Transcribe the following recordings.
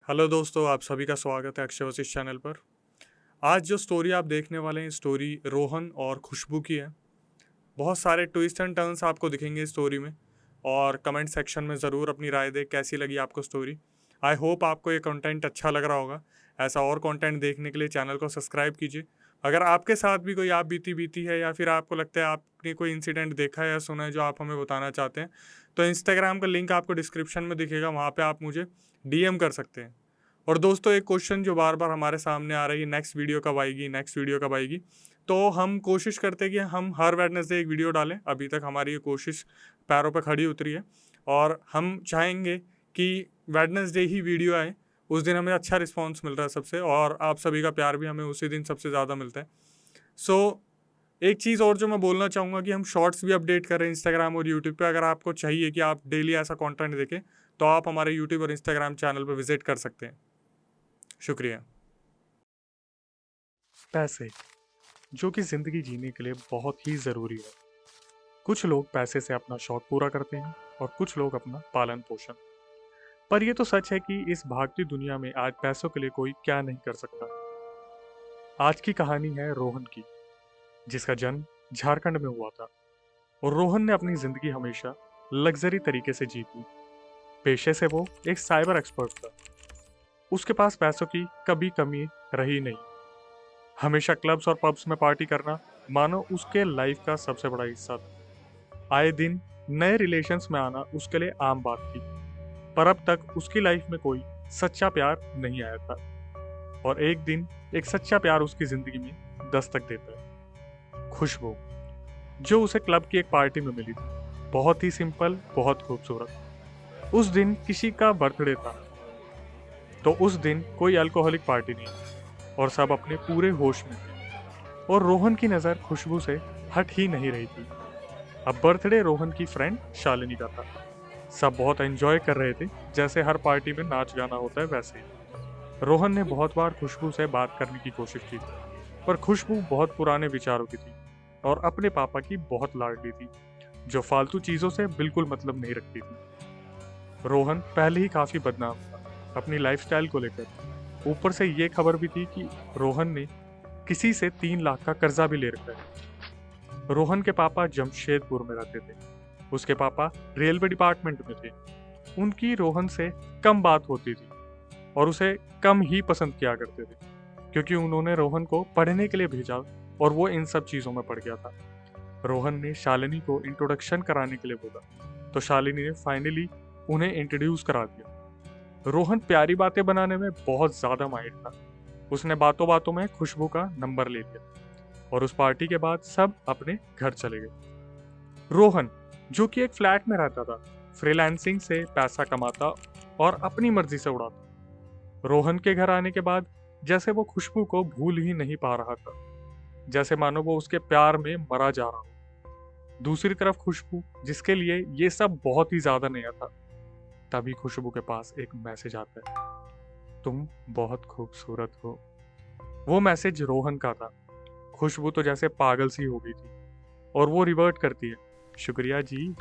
Hello दोस्तों, आप सभी का स्वागत है अक्षय वशिष्ठ चैनल पर। आज जो स्टोरी आप देखने वाले हैं, स्टोरी रोहन और खुशबू की है। बहुत सारे ट्विस्ट एंड टर्न्स आपको दिखेंगे इस स्टोरी में। और कमेंट सेक्शन में ज़रूर अपनी राय दें कैसी लगी आपको स्टोरी। आई होप आपको ये कंटेंट अच्छा लग रहा होगा। ऐसा और कंटेंट देखने के लिए चैनल को सब्सक्राइब कीजिए। अगर आपके साथ भी कोई आप बीती बीती है या फिर आपको लगता है आपने कोई इंसिडेंट देखा है या सुना है जो आप हमें बताना चाहते हैं, तो इंस्टाग्राम का लिंक आपको डिस्क्रिप्शन में दिखेगा, वहाँ पे आप मुझे डीएम कर सकते हैं। और दोस्तों, एक क्वेश्चन जो बार बार हमारे सामने आ रही है, नेक्स्ट वीडियो कब आएगी, नेक्स्ट वीडियो कब आएगी। तो हम कोशिश करते हैं कि हम हर वेडनेसडे एक वीडियो डालें। अभी तक हमारी ये कोशिश पैरों पर खड़ी उतरी है और हम चाहेंगे कि वेडनेसडे ही वीडियो आए। उस दिन हमें अच्छा रिस्पांस मिल रहा है सबसे, और आप सभी का प्यार भी हमें उसी दिन सबसे ज़्यादा मिलता है। सो एक चीज़ और जो मैं बोलना चाहूँगा कि हम शॉर्ट्स भी अपडेट कर रहे हैं इंस्टाग्राम और यूट्यूब पे। अगर आपको चाहिए कि आप डेली ऐसा कंटेंट देखें, तो आप हमारे यूट्यूब और इंस्टाग्राम चैनल पर विजिट कर सकते हैं। शुक्रिया। पैसे, जो कि ज़िंदगी जीने के लिए बहुत ही ज़रूरी है। कुछ लोग पैसे से अपना शौक पूरा करते हैं और कुछ लोग अपना पालन पोषण। पर यह तो सच है कि इस भागती दुनिया में आज पैसों के लिए कोई क्या नहीं कर सकता। आज की कहानी है रोहन की, जिसका जन्म झारखंड में हुआ था। और रोहन ने अपनी ज़िंदगी हमेशा लग्जरी तरीके से जी थी। पेशे से वो एक साइबर एक्सपर्ट था। उसके पास पैसों की कभी कमी रही नहीं। हमेशा क्लब्स और पब्स में पार्टी करना मानो उसके लाइफ का सबसे बड़ा हिस्सा था। आए दिन नए रिलेशंस में आना उसके लिए आम बात थी। पर अब तक उसकी लाइफ में कोई सच्चा प्यार नहीं आया था। और एक दिन एक सच्चा प्यार उसकी जिंदगी में दस्तक देता है। खुशबू, जो उसे क्लब की एक पार्टी में मिली थी। बहुत ही सिंपल, बहुत खूबसूरत। उस दिन किसी का बर्थडे था, तो उस दिन कोई अल्कोहलिक पार्टी नहीं थी और सब अपने पूरे होश में थे। और रोहन की नज़र खुशबू से हट ही नहीं रही थी। अब बर्थडे रोहन की फ्रेंड शालिनी का था। सब बहुत एंजॉय कर रहे थे, जैसे हर पार्टी में नाच गाना होता है वैसे ही। रोहन ने बहुत बार खुशबू से बात करने की कोशिश की, पर खुशबू बहुत पुराने विचारों की थी और अपने पापा की बहुत लाडली थी, जो फालतू चीज़ों से बिल्कुल मतलब नहीं रखती थी। रोहन पहले ही काफ़ी बदनाम था अपनी लाइफस्टाइल को लेकर। ऊपर से ये खबर भी थी कि रोहन ने किसी से 3 लाख का कर्जा भी ले रखा है। रोहन के पापा जमशेदपुर में रहते थे। उसके पापा रेलवे डिपार्टमेंट में थे। उनकी रोहन से कम बात होती थी और उसे कम ही पसंद किया करते थे, क्योंकि उन्होंने रोहन को पढ़ने के लिए भेजा और वो इन सब चीज़ों में पड़ गया था। रोहन ने शालिनी को इंट्रोडक्शन कराने के लिए बोला, तो शालिनी ने फाइनली उन्हें इंट्रोड्यूस करा दिया। रोहन प्यारी बातें बनाने में बहुत ज़्यादा माहिर था। उसने बातों बातों में खुशबू का नंबर ले लिया और उस पार्टी के बाद सब अपने घर चले गए। रोहन, जो कि एक फ्लैट में रहता था, फ्रीलांसिंग से पैसा कमाता और अपनी मर्जी से उड़ाता। रोहन के घर आने के बाद जैसे वो खुशबू को भूल ही नहीं पा रहा था, जैसे मानो वो उसके प्यार में मरा जा रहा हो। दूसरी तरफ खुशबू, जिसके लिए ये सब बहुत ही ज्यादा नया था। तभी खुशबू के पास एक मैसेज आता है, तुम बहुत खूबसूरत हो। वो मैसेज रोहन का था। खुशबू तो जैसे पागल सी हो गई थी और वो रिवर्ट करती है, शुक्रिया जी।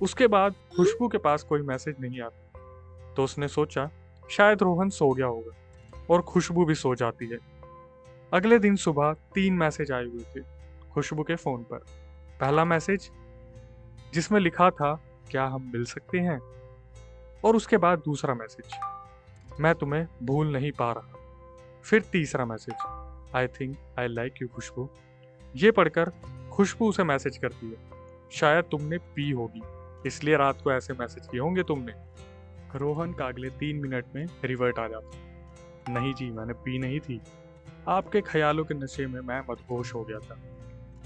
उसके बाद खुशबू के पास कोई मैसेज नहीं आता, तो उसने सोचा शायद रोहन सो गया होगा और खुशबू भी सो जाती है। अगले दिन सुबह 3 मैसेज आए हुए थे खुशबू के फोन पर। पहला मैसेज, जिसमें लिखा था क्या हम मिल सकते हैं। और उसके बाद दूसरा मैसेज, मैं तुम्हें भूल नहीं पा रहा। फिर तीसरा message, I think I like you Khushboo. ये पढ़कर खुशबू उसे मैसेज करती है, शायद तुमने पी होगी, इसलिए रात को ऐसे मैसेज किए होंगे तुमने। रोहन का अगले 3 मिनट में रिवर्ट आ जाता, नहीं जी, मैंने पी नहीं थी, आपके ख्यालों के नशे में मैं मदहोश हो गया था।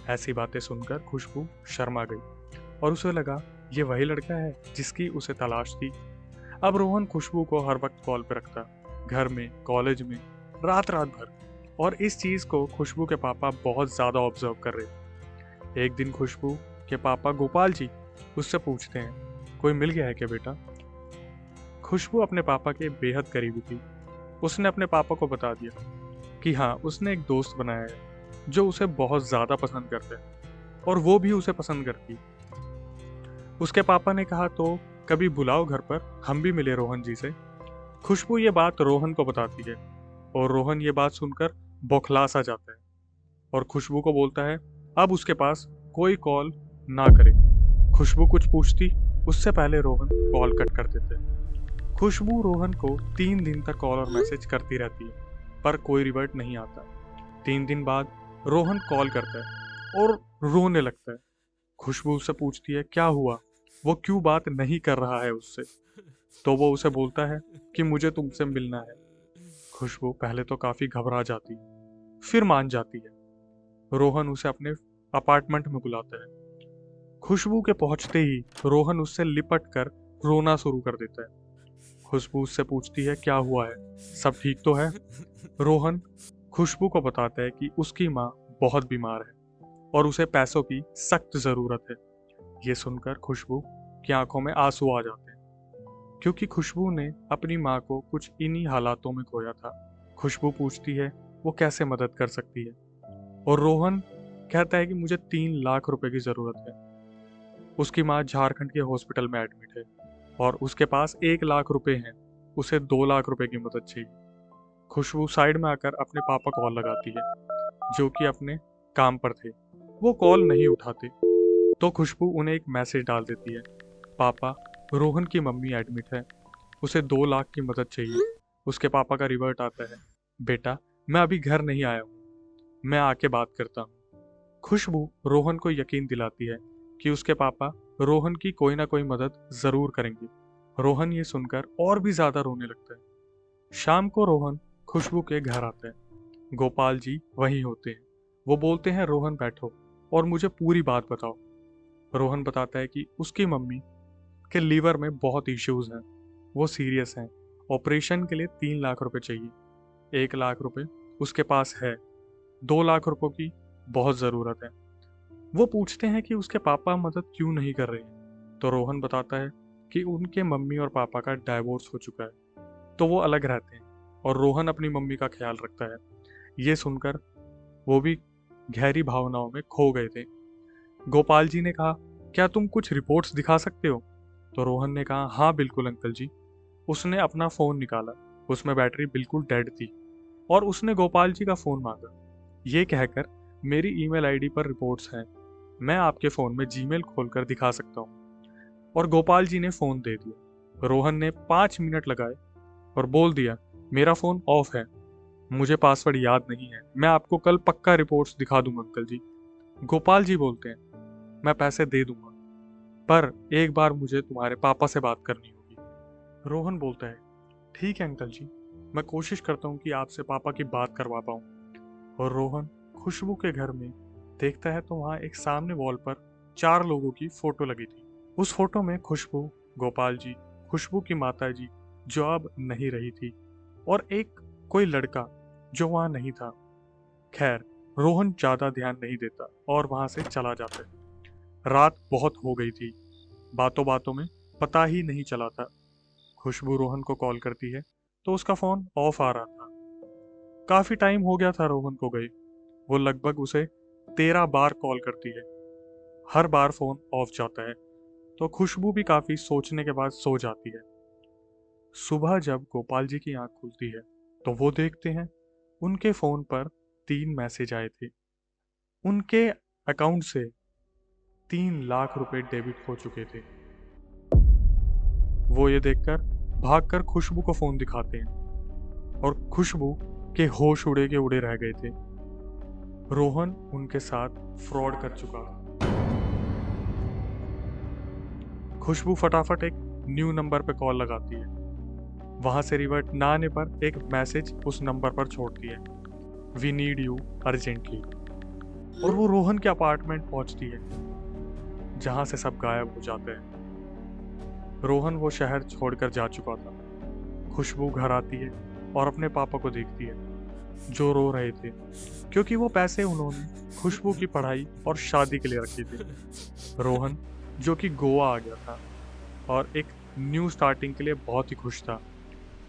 ऐसी बातें सुनकर खुशबू शर्मा गई और उसे लगा ये वही लड़का है जिसकी उसे तलाश थी। अब रोहन खुशबू को हर वक्त कॉल पे रखता, घर में, कॉलेज में, रात रात भर। और इस चीज़ को खुशबू के पापा बहुत ज़्यादा ऑब्जर्व कर रहे थे। एक दिन खुशबू के पापा गोपाल जी उससे पूछते हैं, कोई मिल गया है क्या बेटा। खुशबू अपने पापा के बेहद करीबी थी। उसने अपने पापा को बता दिया कि हाँ, उसने एक दोस्त बनाया है जो उसे बहुत ज़्यादा पसंद करता है और वो भी उसे पसंद करती। उसके पापा ने कहा, तो कभी बुलाओ घर पर, हम भी मिले रोहन जी से। खुशबू ये बात रोहन को बताती है और रोहन ये बात सुनकर बौखला सा जाता है और खुशबू को बोलता है अब उसके पास कोई कॉल ना करे। खुशबू कुछ पूछती उससे पहले रोहन कॉल कट कर देते हैं। खुशबू रोहन को 3 दिन तक कॉल और मैसेज करती रहती है पर कोई रिवर्ट नहीं आता। 3 दिन बाद रोहन कॉल करता है और रोने लगता है। खुशबू उससे पूछती है क्या हुआ, वो क्यों बात नहीं कर रहा है उससे। तो वो उसे बोलता है कि मुझे तुमसे मिलना है। खुशबू पहले तो काफी घबरा जाती है फिर मान जाती है। रोहन उसे अपने अपार्टमेंट में बुलाता है। खुशबू के पहुंचते ही रोहन उससे लिपट कर रोना शुरू कर देता है। खुशबू उससे पूछती है क्या हुआ है, सब ठीक तो है। रोहन खुशबू को बताता है कि उसकी माँ बहुत बीमार है और उसे पैसों की सख्त जरूरत है। ये सुनकर खुशबू की आंखों में आंसू आ जाते हैं क्योंकि खुशबू ने अपनी माँ को कुछ इन्हीं हालातों में खोया था। खुशबू पूछती है वो कैसे मदद कर सकती है और रोहन कहता है कि मुझे 3 लाख रुपए की जरूरत है। उसकी माँ झारखंड के हॉस्पिटल में एडमिट है और उसके पास 1 लाख रुपए हैं। उसे 2 लाख रुपए की मदद चाहिए। खुशबू साइड में आकर अपने पापा कॉल लगाती है जो कि अपने काम पर थे। वो कॉल नहीं उठाते तो खुशबू उन्हें एक मैसेज डाल देती है पापा रोहन की मम्मी एडमिट है, उसे 2 लाख की मदद चाहिए। उसके पापा का रिवर्ट आता है बेटा मैं अभी घर नहीं आया हूँ, मैं आके बात करता हूँ। खुशबू रोहन को यकीन दिलाती है कि उसके पापा रोहन की कोई ना कोई मदद जरूर करेंगे। रोहन ये सुनकर और भी ज्यादा रोने लगता है। शाम को रोहन खुशबू के घर आता है। गोपाल जी वहीं होते हैं। वो बोलते हैं रोहन बैठो और मुझे पूरी बात बताओ। रोहन बताता है कि उसकी मम्मी के लीवर में बहुत इश्यूज हैं, वो सीरियस हैं। ऑपरेशन के लिए 3 लाख रुपए चाहिए। 1 लाख रुपए उसके पास है, 2 लाख रुपए की बहुत ज़रूरत है। वो पूछते हैं कि उसके पापा मदद क्यों नहीं कर रहे हैं तो रोहन बताता है कि उनके मम्मी और पापा का डाइवोर्स हो चुका है तो वो अलग रहते हैं और रोहन अपनी मम्मी का ख्याल रखता है। ये सुनकर वो भी गहरी भावनाओं में खो गए थे। गोपाल जी ने कहा क्या तुम कुछ रिपोर्ट्स दिखा सकते हो। तो रोहन ने कहा हाँ बिल्कुल अंकल जी। उसने अपना फ़ोन निकाला, उसमें बैटरी बिल्कुल डेड थी और उसने गोपाल जी का फ़ोन मांगा। ये कहकर मेरी ईमेल आईडी पर रिपोर्ट्स हैं, मैं आपके फ़ोन में जीमेल खोलकर दिखा सकता हूँ। और गोपाल जी ने फ़ोन दे दिया। रोहन ने 5 मिनट लगाए और बोल दिया मेरा फ़ोन ऑफ है, मुझे पासवर्ड याद नहीं है, मैं आपको कल पक्का रिपोर्ट्स दिखा दूंगा अंकल जी। गोपाल जी बोलते हैं मैं पैसे दे दूंगा पर एक बार मुझे तुम्हारे पापा से बात करनी होगी। रोहन बोलता है ठीक है अंकल जी, मैं कोशिश करता हूँ कि आपसे पापा की बात करवा पाऊँ। और रोहन खुशबू के घर में देखता है तो वहाँ एक सामने वॉल पर 4 लोगों की फोटो लगी थी। उस फोटो में खुशबू, गोपाल जी, खुशबू की माता जी जो अब नहीं रही थी और एक कोई लड़का जो वहाँ नहीं था। खैर रोहन ज्यादा ध्यान नहीं देता और वहां से चला जाता है। रात बहुत हो गई थी, बातों बातों में पता ही नहीं चला था। खुशबू रोहन को कॉल करती है तो उसका फोन ऑफ आ रहा था। काफी टाइम हो गया था रोहन को गए। वो लगभग उसे 13 बार कॉल करती है, हर बार फोन ऑफ जाता है तो खुशबू भी काफी सोचने के बाद सो जाती है। सुबह जब गोपाल जी की आंख खुलती है तो वो देखते हैं उनके फोन पर 3 मैसेज आए थे। उनके अकाउंट से 3 लाख रुपए डेबिट हो चुके थे। वो ये देखकर भागकर खुशबू को फोन दिखाते हैं और खुशबू के होश उड़े के उड़े रह गए थे। रोहन उनके साथ फ्रॉड कर चुका था। खुशबू फटाफट एक न्यू नंबर पर कॉल लगाती है। वहां से रिवर्ट ना आने पर एक मैसेज उस नंबर पर छोड़ती है वी नीड यू अर्जेंटली। और वो रोहन के अपार्टमेंट पहुंचती है जहां से सब गायब हो जाते हैं। रोहन वो शहर छोड़कर जा चुका था। खुशबू घर आती है और अपने पापा को देखती है जो रो रहे थे क्योंकि वो पैसे उन्होंने खुशबू की पढ़ाई और शादी के लिए रखे थे। रोहन जो कि गोवा आ गया था और एक न्यू स्टार्टिंग के लिए बहुत ही खुश था।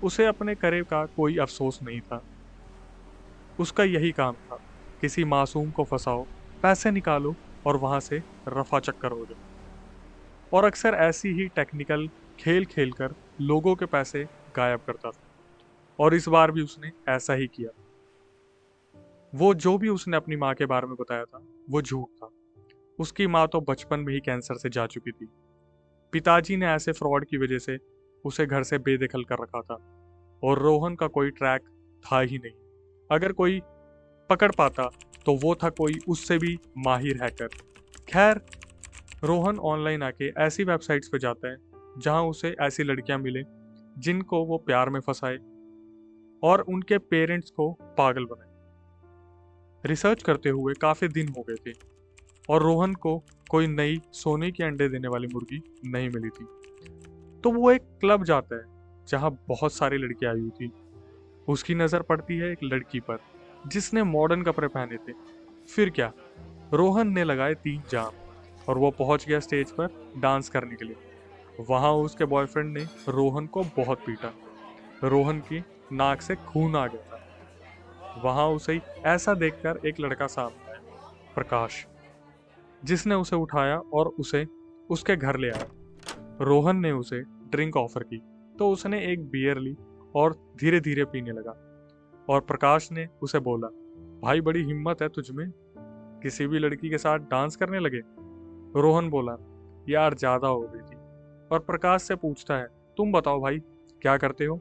उसे अपने करे का कोई अफसोस नहीं था। उसका यही काम था, किसी मासूम को फंसाओ, पैसे निकालो और वहां से रफा चक्कर हो जाओ। और अक्सर ऐसी ही टेक्निकल खेल खेलकर लोगों के पैसे गायब करता था। और इस बार भी उसने ऐसा ही किया। वो जो भी उसने अपनी माँ के बारे में बताया था वो झूठ था। उसकी माँ तो बचपन में ही कैंसर से जा चुकी थी। पिताजी ने ऐसे फ्रॉड की वजह से उसे घर से बेदखल कर रखा था और रोहन का कोई ट्रैक था ही नहीं। अगर कोई पकड़ पाता तो वो था कोई उससे भी माहिर हैकर। खैर, रोहन ऑनलाइन आके ऐसी वेबसाइट्स पे जाता है जहां उसे ऐसी लड़कियां मिले जिनको वो प्यार में फंसाए और उनके पेरेंट्स को पागल बनाए। रिसर्च करते हुए काफी दिन हो गए थे और रोहन को कोई नई सोने के अंडे देने वाली मुर्गी नहीं मिली थी। तो वो एक क्लब जाता है जहां बहुत सारी लड़कियां आई हुई थी। उसकी नजर पड़ती है एक लड़की पर जिसने मॉडर्न कपड़े पहने थे। फिर क्या, रोहन ने लगाए 3 जाम और वो पहुंच गया स्टेज पर डांस करने के लिए। वहां उसके बॉयफ्रेंड ने रोहन को बहुत पीटा। रोहन की नाक से खून आ गया था। वहां उसे ऐसा देखकर एक लड़का सामने आया, प्रकाश, जिसने उसे उठाया और उसे उसके घर ले आया। रोहन ने उसे ड्रिंक ऑफर की तो उसने एक बियर ली और धीरे धीरे पीने लगा। और प्रकाश ने उसे बोला, भाई बड़ी हिम्मत है तुझ में, किसी भी लड़की के साथ डांस करने लगे। रोहन बोला, यार ज्यादा हो गई थी। और प्रकाश से पूछता है, तुम बताओ भाई क्या करते हो।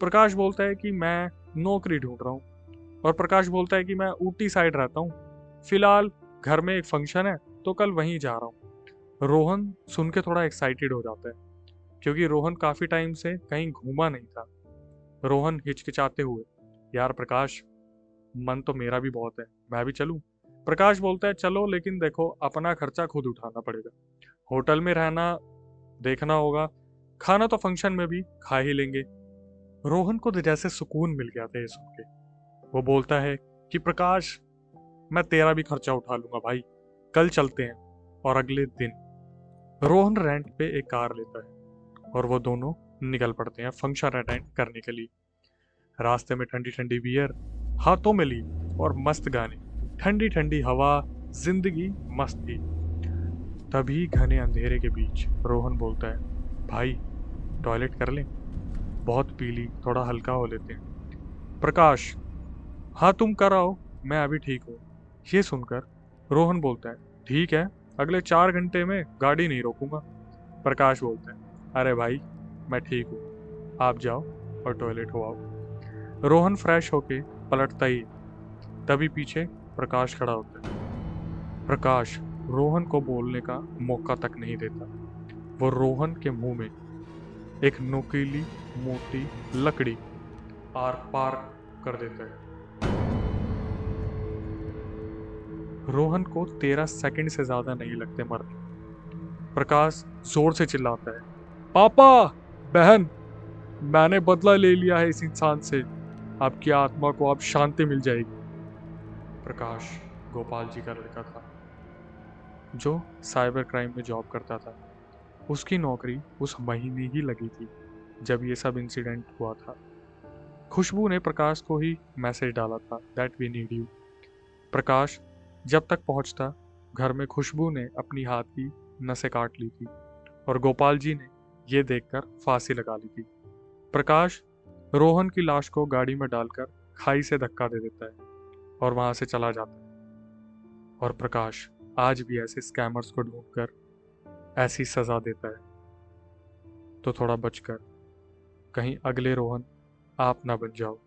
प्रकाश बोलता है कि मैं नौकरी ढूंढ रहा हूँ। और प्रकाश बोलता है कि मैं ऊटी साइड रहता हूँ, फिलहाल घर में एक फंक्शन है तो कल वहीं जा रहा हूँ। रोहन सुन के थोड़ा एक्साइटेड हो जाता है क्योंकि रोहन काफी टाइम से कहीं घूमा नहीं था। रोहन हिचकिचाते हुए, यार प्रकाश, मन तो मेरा भी बहुत है, मैं भी चलूं। प्रकाश बोलता है, चलो लेकिन देखो अपना खर्चा खुद उठाना पड़ेगा। होटल में रहना देखना होगा, खाना तो फंक्शन में भी खा ही लेंगे। रोहन को तो जैसे सुकून मिल गया था ये सुन के। वो बोलता है कि प्रकाश, मैं तेरा भी खर्चा उठा लूंगा भाई, कल चलते हैं। और अगले दिन रोहन रेंट पे एक कार लेता है और वो दोनों निकल पड़ते हैं फंक्शन अटेंड करने के लिए। रास्ते में ठंडी ठंडी बियर हाथों में ली और मस्त गाने, ठंडी ठंडी हवा, जिंदगी मस्त थी। तभी घने अंधेरे के बीच रोहन बोलता है, भाई टॉयलेट कर लें, बहुत पी ली, थोड़ा हल्का हो लेते हैं। प्रकाश, हाँ तुम कर आओ, मैं अभी ठीक हूँ। ये सुनकर रोहन बोलता है, ठीक है, अगले 4 घंटे में गाड़ी नहीं रोकूंगा। प्रकाश बोलता है, अरे भाई मैं ठीक हूँ, आप जाओ और टॉयलेट हो आओ। रोहन फ्रेश होके पलटता ही है, तभी पीछे प्रकाश खड़ा होता है। प्रकाश रोहन को बोलने का मौका तक नहीं देता। वो रोहन के मुंह में एक नुकीली मोटी लकड़ी आर पार कर देता है। रोहन को 13 सेकंड से ज्यादा नहीं लगते मरने। प्रकाश जोर से चिल्लाता है, पापा, बहन, मैंने बदला ले लिया है इस इंसान से, आपकी आत्मा को अब शांति मिल जाएगी। प्रकाश गोपाल जी का लड़का था जो साइबर क्राइम में जॉब करता था। उसकी नौकरी उस महीने ही लगी थी जब ये सब इंसिडेंट हुआ था। खुशबू ने प्रकाश को ही मैसेज डाला था, दैट वी नीड यू। प्रकाश जब तक पहुंचता, घर में खुशबू ने अपनी हाथ की नसें काट ली थी और गोपाल जी ने ये देखकर फांसी लगा ली थी। प्रकाश रोहन की लाश को गाड़ी में डालकर खाई से धक्का दे देता है और वहां से चला जाता है। और प्रकाश आज भी ऐसे स्कैमर्स को ढूंढकर ऐसी सजा देता है। तो थोड़ा बचकर, कहीं अगले रोहन आप ना बन जाओ।